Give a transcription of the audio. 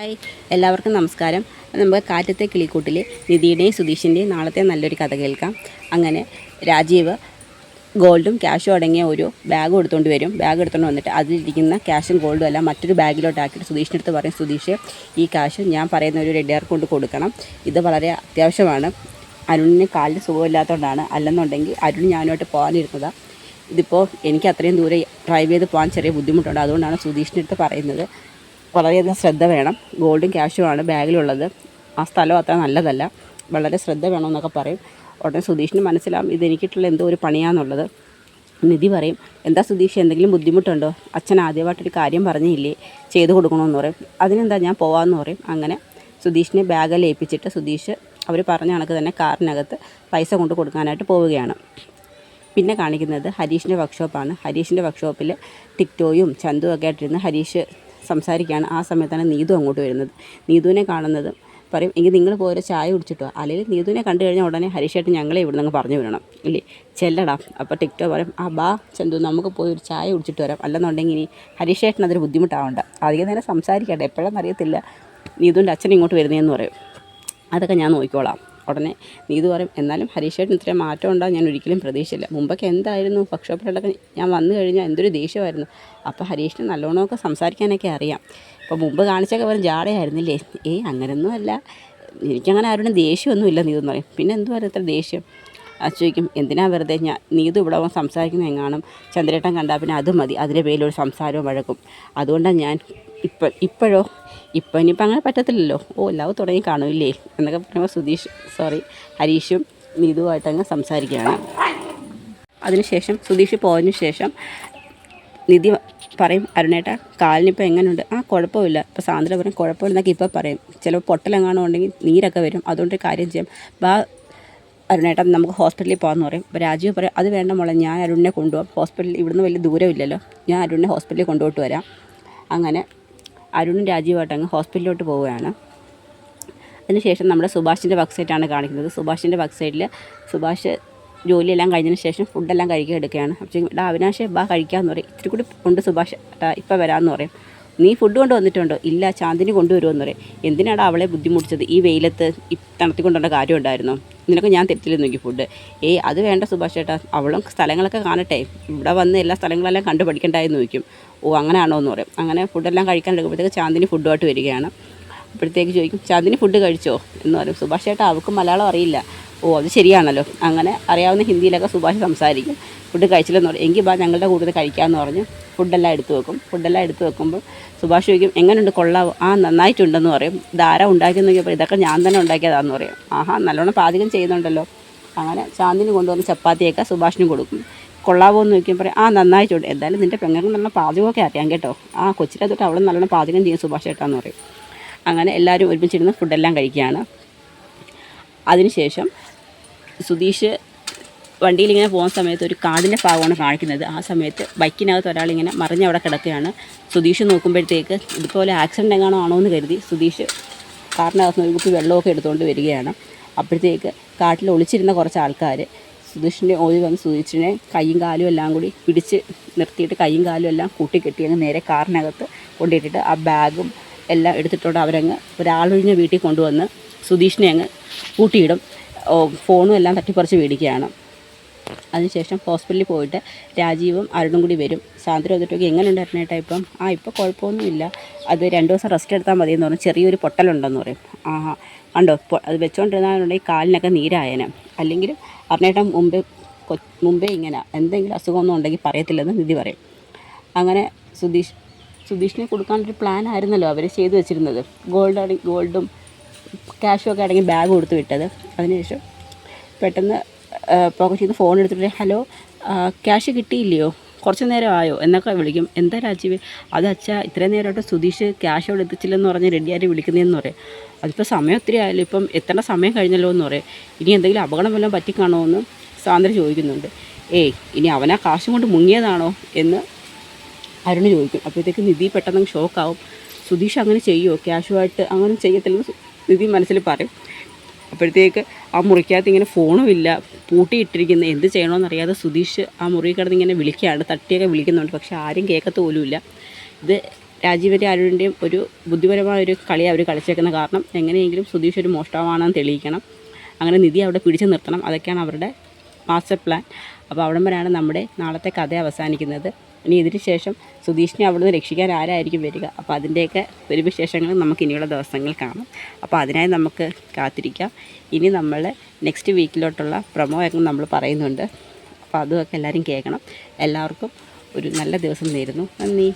Hi, എല്ലാവർക്കും നമസ്കാരം. നമുക്ക് കാറ്റത്തെ കിളിക്കൂട്ടിലെ നിധിയുടെയും സുധീഷിൻ്റെയും നാളത്തെ നല്ലൊരു കഥ കേൾക്കാം. അങ്ങനെ രാജീവ് ഗോൾഡും ക്യാഷും അടങ്ങിയ ഒരു ബാഗ് എടുത്തുകൊണ്ട് വരും. ബാഗ് എടുത്തുകൊണ്ട് വന്നിട്ട് അതിലിരിക്കുന്ന ക്യാഷും ഗോൾഡും എല്ലാം മറ്റൊരു ബാഗിലോട്ടാക്കിയിട്ട് സുധീഷിൻ്റെ അടുത്ത് പറയും, സുധീഷ്, ഈ ക്യാഷ് ഞാൻ പറയുന്ന ഒരു റെഡിയാർ കൊണ്ട് കൊടുക്കണം. ഇത് വളരെ അത്യാവശ്യമാണ്. അരുണിന് കാലിന് സുഖമില്ലാത്തതുകൊണ്ടാണ്, അല്ലെന്നുണ്ടെങ്കിൽ അരുൺ ഞാനുമായിട്ട് പോകാനിരുന്നതാണ്. ഇതിപ്പോൾ എനിക്ക് അത്രയും ദൂരെ ഡ്രൈവ് ചെയ്ത് പോകാൻ ചെറിയ ബുദ്ധിമുട്ടുണ്ട്. അതുകൊണ്ടാണ് സുധീഷിൻ്റെ അടുത്ത് പറയുന്നത്. വളരെയധികം ശ്രദ്ധ വേണം. ഗോൾഡും ക്യാഷുമാണ് ബാഗിലുള്ളത്. ആ സ്ഥലം അത്ര നല്ലതല്ല. വളരെ ശ്രദ്ധ വേണമെന്നൊക്കെ പറയും. ഉടനെ സുധീഷിന് മനസ്സിലാവും ഇതെനിക്കിട്ടുള്ള എന്തോ ഒരു പണിയാണെന്നുള്ളത്. നിധി പറയും, എന്താ സുധീഷ്, എന്തെങ്കിലും ബുദ്ധിമുട്ടുണ്ടോ? അച്ഛൻ ആദ്യമായിട്ടൊരു കാര്യം പറഞ്ഞില്ലേ, ചെയ്തു കൊടുക്കണമെന്ന് പറയും. അതിനെന്താ, ഞാൻ പോകാമെന്ന് പറയും. അങ്ങനെ സുധീഷിനെ ബാഗെല്ലാം ഏൽപ്പിച്ചിട്ട് സുധീഷ് അവർ പറഞ്ഞ കണക്ക് തന്നെ കാറിനകത്ത് പൈസ കൊണ്ട് കൊടുക്കാനായിട്ട് പോവുകയാണ്. പിന്നെ കാണിക്കുന്നത് ഹരീഷിൻ്റെ വർക്ക്ഷോപ്പാണ്. ഹരീഷിൻ്റെ വർക്ക്ഷോപ്പിൽ ടിക്ടോയും ചന്തുവും ഒക്കെ ആയിട്ടിരുന്ന് ഹരീഷ് സംസാരിക്കുകയാണ്. ആ സമയത്താണ് നീതു അങ്ങോട്ട് വരുന്നത്. നീതുവിനെ കാണുന്നതും പറയും, എങ്കിൽ നിങ്ങൾ പോയൊരു ചായ കുടിച്ചിട്ടോ, അല്ലെങ്കിൽ നീതുവിനെ കണ്ടു കഴിഞ്ഞാൽ ഉടനെ ഹരീഷായിട്ട് ഞങ്ങളെ ഇവിടെ നിന്ന് പറഞ്ഞു വിടണം ഇല്ലേ, ചെല്ലടാ. അപ്പോൾ ടിക്ടോ പറയും, ആ ബാ ചന്തു, നമുക്ക് പോയി ഒരു ചായ കുടിച്ചിട്ട് വരാം, അല്ലെന്നുണ്ടെങ്കിൽ ഇനി ഹരീഷേട്ടന് അതൊരു ബുദ്ധിമുട്ടാവണ്ട, അധികം നേരം സംസാരിക്കട്ടെ, എപ്പോഴെന്ന് അറിയത്തില്ല നീതുവിൻ്റെ അച്ഛൻ ഇങ്ങോട്ട് വരുന്നതെന്ന് പറയും. അതൊക്കെ ഞാൻ നോക്കിക്കോളാം. ഉടനെ നീതു പറയും, എന്നാലും ഹരീഷേട്ടന് ഇത്രയും മാറ്റം ഉണ്ടാകും ഞാൻ ഒരിക്കലും പ്രതീക്ഷിച്ചില്ല. മുമ്പൊക്കെ എന്തായിരുന്നു, വർക്ക്ഷോപ്പിലൊക്കെ ഞാൻ വന്നു കഴിഞ്ഞാൽ എന്തൊരു ദേഷ്യമായിരുന്നു. അപ്പോൾ ഹരീഷിന് നല്ലോണമൊക്കെ സംസാരിക്കാനൊക്കെ അറിയാം. ഇപ്പോൾ മുമ്പ് കാണിച്ചൊക്കെ വെറും ജാടയായിരുന്നില്ലേ? അങ്ങനെയൊന്നും അല്ല, എനിക്കങ്ങനെ ആരോടും ദേഷ്യമൊന്നുമില്ല നീതു എന്ന് പറയും. പിന്നെ എന്തുവായിരുന്നു ഇത്ര ദേഷ്യം? ചോദിക്കും, എന്തിനാ വെറുതെ നീതു ഇവിടെ സംസാരിക്കുന്നത് എങ്ങാനും ചന്ദ്രേട്ടൻ കണ്ടാൽ പിന്നെ അത് മതി, അതിൻ്റെ പേരിലൊരു സംസാരവും വഴക്കും. അതുകൊണ്ടാണ് ഞാൻ ഇപ്പോഴോ ഇനിയിപ്പോൾ അങ്ങനെ പറ്റത്തില്ലല്ലോ, ലവ് തുടങ്ങി കാണുമില്ലേ എന്നൊക്കെ പറയുമ്പോൾ ഹരീഷും നീതുവായിട്ടങ്ങ് സംസാരിക്കുകയാണ്. അതിനുശേഷം സുധീഷ് പോയതിനു ശേഷം നിധി പറയും, അരുണേട്ട കാലിനിപ്പോൾ എങ്ങനെയുണ്ട്? കുഴപ്പമില്ല. ഇപ്പോൾ സാന്ദ്ര പറയും, കുഴപ്പമില്ലെന്നൊക്കെ ഇപ്പോൾ പറയും. ചിലപ്പോൾ പൊട്ടലെങ്ങാനും ഉണ്ടെങ്കിൽ നീരൊക്കെ വരും, അതുകൊണ്ടൊരു കാര്യം ചെയ്യാം, ബാ അരുണേട്ടൻ നമുക്ക് ഹോസ്പിറ്റലിൽ പോകാമെന്ന് പറയും. അപ്പോൾ രാജീവ് പറയും, അത് വേണ്ട മോളെ, ഞാൻ അരുണിനെ കൊണ്ടുപോകാം, ഹോസ്പിറ്റലിൽ ഇവിടുന്ന് വലിയ ദൂരമില്ലല്ലോ, ഞാൻ അരുണിനെ ഹോസ്പിറ്റലിൽ കൊണ്ടുപോയിട്ട് വരാം. അങ്ങനെ അരുണും രാജീവായിട്ട് അങ്ങ് ഹോസ്പിറ്റലിലോട്ട് പോവുകയാണ്. അതിനുശേഷം നമ്മുടെ സുഭാഷിൻ്റെ വർക്ക് സൈറ്റാണ് കാണിക്കുന്നത്. സുഭാഷിൻ്റെ വർക്ക് സൈഡിൽ സുഭാഷ് ജോലിയെല്ലാം കഴിഞ്ഞതിന് ശേഷം ഫുഡെല്ലാം കഴിക്കാൻ എടുക്കുകയാണ്. അപ്പോൾ അവിനാശെ ബാ കഴിക്കാമെന്ന് പറയും. ഇത്തിരി കൂടി ഉണ്ട് സുഭാഷ്, ഇപ്പോൾ വരാമെന്ന് പറയും. നീ ഫുഡ് കൊണ്ട് വന്നിട്ടുണ്ടോ? ഇല്ല, ചാന്ദിനി കൊണ്ടുവരുമെന്ന് പറയും. എന്തിനാണ് അവളെ ബുദ്ധിമുട്ടിച്ചത്? ഈ വെയിലത്ത് തണുത്തിക്കൊണ്ടുള്ള കാര്യം ഉണ്ടായിരുന്നു, നിനക്ക് ഞാൻ തെറ്റില്ലെന്ന് നോക്കി ഫുഡ്. അത് വേണ്ട സുഭാഷ് ചേട്ടാ, അവളും സ്ഥലങ്ങളൊക്കെ കാണട്ടെ, ഇവിടെ വന്ന് എല്ലാ സ്ഥലങ്ങളെല്ലാം കണ്ടു പഠിക്കണ്ടായെന്ന് ചോദിക്കും. അങ്ങനെയാണോ എന്ന് പറയും. അങ്ങനെ ഫുഡെല്ലാം കഴിക്കാൻ എടുക്കുമ്പോഴത്തേക്ക് ചാന്ദിനി ഫുഡുമായിട്ട് വരികയാണ്. അപ്പോഴത്തേക്ക് ചോദിക്കും, ചാന്ദിനി ഫുഡ് കഴിച്ചോ എന്ന് പറയും. സുഭാഷ് ചേട്ടാ, അവൾക്ക് മലയാളം അറിയില്ല. അത് ശരിയാണല്ലോ. അങ്ങനെ അറിയാവുന്ന ഹിന്ദിയിലൊക്കെ സുഭാഷ് സംസാരിക്കും. ഫുഡ് കഴിച്ചില്ലെന്ന് പറയും. എങ്കിൽ ബാ ഞങ്ങളുടെ കൂടുതൽ കഴിക്കാമെന്ന് പറഞ്ഞ് ഫുഡെല്ലാം എടുത്തു വെക്കും. ഫുഡെല്ലാം എടുത്തു വെക്കുമ്പോൾ സുഭാഷ് ചോദിക്കും, എങ്ങനെയുണ്ട്, കൊള്ളാവോ? ഇതുണ്ടെന്ന് പറയും. ഇതാരാ ഉണ്ടാക്കിയെന്ന് ചോദിക്കുമ്പോൾ ഇതൊക്കെ ഞാൻ തന്നെ ഉണ്ടാക്കിയതാണെന്ന് പറയും. നല്ലോണം പാചകം ചെയ്യുന്നുണ്ടല്ലോ. അങ്ങനെ ചാന്ദിനി കൊണ്ടുവന്ന് ചപ്പാത്തിയൊക്കെ സുഭാഷിനും കൊടുക്കും. കൊള്ളാവോ എന്ന് ചോദിക്കുമ്പോൾ പറയും, നന്നായിട്ടുണ്ട്, എന്തായാലും നിൻ്റെ പെങ്ങൾക്ക് നല്ല പാചകമൊക്കെ അറിയാം കേട്ടോ, കൊച്ചിലെ തൊട്ട് അവൾ നല്ലോണം പാചകം ചെയ്യും സുഭാഷ് ചേട്ടാന്ന് പറയും. അങ്ങനെ എല്ലാവരും ഒരുമിച്ചിരുന്ന് ഫുഡെല്ലാം കഴിക്കുകയാണ്. അതിനുശേഷം സുധീഷ് വണ്ടിയിലിങ്ങനെ പോകുന്ന സമയത്ത് ഒരു കാടിൻ്റെ ഭാഗമാണ് കാണിക്കുന്നത്. ആ സമയത്ത് ബൈക്കിനകത്ത് ഒരാളിങ്ങനെ മറിഞ്ഞ് അവിടെ കിടക്കുകയാണ്. സുധീഷ് നോക്കുമ്പോഴത്തേക്ക് ഇതുപോലെ ആക്സിഡൻ്റ് എങ്ങാനോ ആണോ എന്ന് കരുതി സുധീഷ് കാറിനകത്ത് ഒരു കുപ്പി വെള്ളമൊക്കെ എടുത്തുകൊണ്ട് വരികയാണ്. അപ്പോഴത്തേക്ക് കാട്ടിൽ ഒളിച്ചിരുന്ന കുറച്ച് ആൾക്കാർ സുധീഷിൻ്റെ ഓടി വന്ന് സുധീഷിനെ കൈയും കാലും എല്ലാം കൂടി പിടിച്ച് നിർത്തിയിട്ട് കൈയും കാലും എല്ലാം കൂട്ടിക്കെട്ടി അങ്ങ് നേരെ കാറിനകത്ത് കൊണ്ടിട്ടിട്ട് ആ ബാഗും എല്ലാം എടുത്തിട്ടുണ്ട് അവരങ്ങ് ഒരാളൊഴിഞ്ഞ വീട്ടിൽ കൊണ്ടുവന്ന് സുധീഷിനെ അങ്ങ് കൂട്ടിയിടും. ഫോണും എല്ലാം തട്ടിപ്പറിച്ച് മേടിക്കുകയാണ്. അതിനുശേഷം ഹോസ്പിറ്റലിൽ പോയിട്ട് രാജീവും അരുണും കൂടി വരും. സാന്ദ്ര വന്നിട്ടൊക്കെ എങ്ങനെയുണ്ട് അരുണേട്ടാ ഇപ്പം? ഇപ്പോൾ കുഴപ്പമൊന്നുമില്ല, അത് 2 ദിവസം റെസ്റ്റ് എടുത്താൽ മതി എന്ന് പറഞ്ഞു. ചെറിയൊരു പൊട്ടലുണ്ടെന്ന് പറയും. കണ്ടോ, അത് വെച്ചുകൊണ്ടിരുന്നാലുണ്ടെങ്കിൽ കാലിനൊക്കെ നീരായനെ. അല്ലെങ്കിലും അരുണേട്ടൻ മുമ്പേ ഇങ്ങനെ എന്തെങ്കിലും അസുഖമൊന്നും ഉണ്ടെങ്കിൽ പറയത്തില്ലെന്ന് നിധി പറയും. അങ്ങനെ സുധീഷിനെ കൊടുക്കാനൊരു പ്ലാൻ ആയിരുന്നല്ലോ അവർ ചെയ്തു വെച്ചിരുന്നത്. ഗോൾഡും ക്യാഷും ഒക്കെ ആണെങ്കിൽ ബാഗ് കൊടുത്ത് വിട്ടത്. അതിനുശേഷം പെട്ടെന്ന് പോക്കറ്റിൽ നിന്ന് ഫോൺ എടുത്തിട്ട്, ഹലോ, ക്യാഷ് കിട്ടിയില്ലയോ, കുറച്ച് നേരം ആയോ എന്നൊക്കെ വിളിക്കും. എന്താ രാജീവ്? അത് അച്ഛാ, ഇത്രയും നേരമായിട്ട് സുധീഷ് ക്യാഷ് അവിടെ എത്തിച്ചില്ലെന്ന് പറഞ്ഞ് റെഡിയായിട്ട് വിളിക്കുന്നതെന്ന് പറയും. അതിപ്പോൾ സമയം ഒത്തിരി ആയാലും, ഇപ്പം എത്തേണ്ട സമയം കഴിഞ്ഞല്ലോ എന്ന് പറയും. ഇനി എന്തെങ്കിലും അപകടം വല്ലതും പറ്റിക്കാണോ എന്ന് സാന്ദ്ര ചോദിക്കുന്നുണ്ട്. ഇനി അവനാ കാശും കൊണ്ട് മുങ്ങിയതാണോ എന്ന് അരുണ് ചോദിക്കും. അപ്പോഴത്തേക്ക് നിധി പെട്ടെന്ന് ഷോക്കാവും. സുധീഷ് അങ്ങനെ ചെയ്യുമോ? ക്യാഷുമായിട്ട് അങ്ങനെ ചെയ്യത്തില്ലെന്ന് നിധി മനസ്സിൽ പറയും. അപ്പോഴത്തേക്ക് ആ മുറിക്കകത്ത് ഇങ്ങനെ ഫോണും ഇല്ല, പൂട്ടിയിട്ടിരിക്കുന്ന, എന്ത് ചെയ്യണമെന്നറിയാതെ സുധീഷ് ആ മുറി കിടന്ന് ഇങ്ങനെ വിളിക്കുകയാണ്. തട്ടിയൊക്കെ വിളിക്കുന്നുണ്ട്, പക്ഷെ ആരും കേൾക്കത്ത് പോലുമില്ല. ഇത് രാജീവിൻ്റെ അരുണിൻ്റെയും ഒരു ബുദ്ധിപരമായ ഒരു കളി അവർ കളിച്ചേക്കുന്ന. കാരണം എങ്ങനെയെങ്കിലും സുധീഷ് ഒരു മോഷ്ടാവാണെന്ന് തെളിയിക്കണം, അങ്ങനെ നിധി അവിടെ പിടിച്ചു നിർത്തണം. അതൊക്കെയാണ് അവരുടെ മാസ്റ്റർ പ്ലാൻ. അപ്പോൾ അവിടം വരെയാണ് നമ്മുടെ നാളത്തെ കഥ അവസാനിക്കുന്നത്. ഇനി ഇതിന് ശേഷം സുധീഷിനെ അവിടുന്ന് രക്ഷിക്കാൻ ആരായിരിക്കും വരിക, അപ്പോൾ അതിൻ്റെയൊക്കെ ഒരു വിശേഷങ്ങൾ നമുക്ക് ഇനിയുള്ള ദിവസങ്ങൾ കാണാം. അപ്പോൾ അതിനായി നമുക്ക് കാത്തിരിക്കാം. ഇനി നമ്മൾ നെക്സ്റ്റ് വീക്കിലോട്ടുള്ള പ്രൊമോ ഒക്കെ നമ്മൾ പറയുന്നുണ്ട്. അപ്പോൾ അതുമൊക്കെ എല്ലാവരും കേൾക്കണം. എല്ലാവർക്കും ഒരു നല്ല ദിവസം നേരുന്നു. നന്ദി.